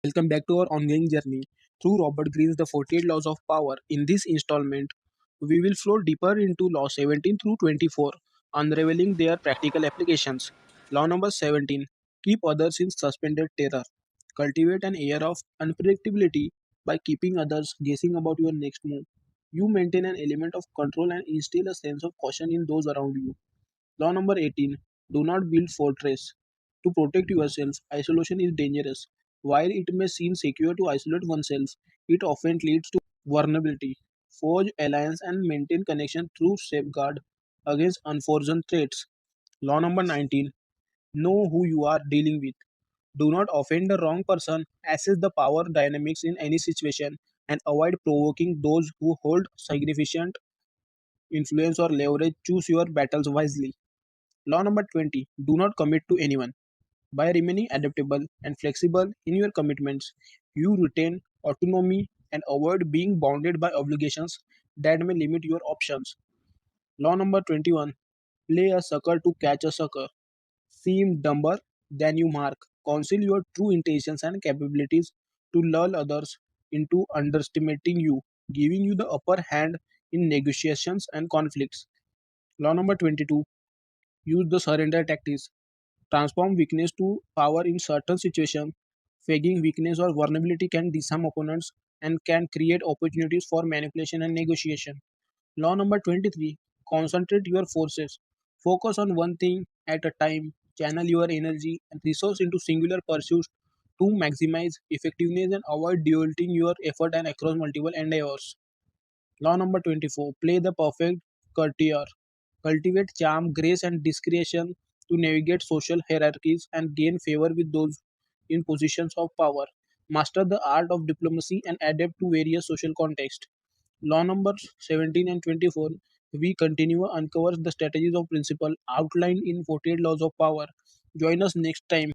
Welcome back to our ongoing journey through Robert Greene's The 48 Laws of Power. In this installment, we will flow deeper into Law 17 through 24, unraveling their practical applications. Law number 17: keep others in suspended terror. Cultivate an air of unpredictability by keeping others guessing about your next move. You maintain an element of control and instill a sense of caution in those around you. Law number 18: do not build fortress. To protect yourself, isolation is dangerous. While it may seem secure to isolate oneself, it often leads to vulnerability. Forge alliance and maintain connection through safeguard against unforeseen threats. Law number 19: know who you are dealing with. Do not offend the wrong person. Assess the power dynamics in any situation and avoid provoking those who hold significant influence or leverage. Choose your battles wisely. Law number 20: do not commit to anyone. By remaining adaptable and flexible in your commitments, you retain autonomy and avoid being bounded by obligations that may limit your options. Law number 21: play a sucker to catch a sucker. Seem dumber than you mark. Conceal your true intentions and capabilities to lull others into underestimating you, giving you the upper hand in negotiations and conflicts. Law number 22: use the surrender tactics. Transform weakness to power in certain situations. Faking weakness or vulnerability can disarm opponents and can create opportunities for manipulation and negotiation. Law number 23: concentrate your forces. Focus on one thing at a time. Channel your energy and resource into singular pursuits to maximize effectiveness and avoid diluting your effort and across multiple endeavors. Law number 24: play the perfect courtier. Cultivate charm, grace, and discretion to navigate social hierarchies and gain favor with those in positions of power. Master the art of diplomacy and adapt to various social contexts. Law numbers 17 and 24, we continue uncovers the strategies of principle outlined in 48 laws of power. Join us next time.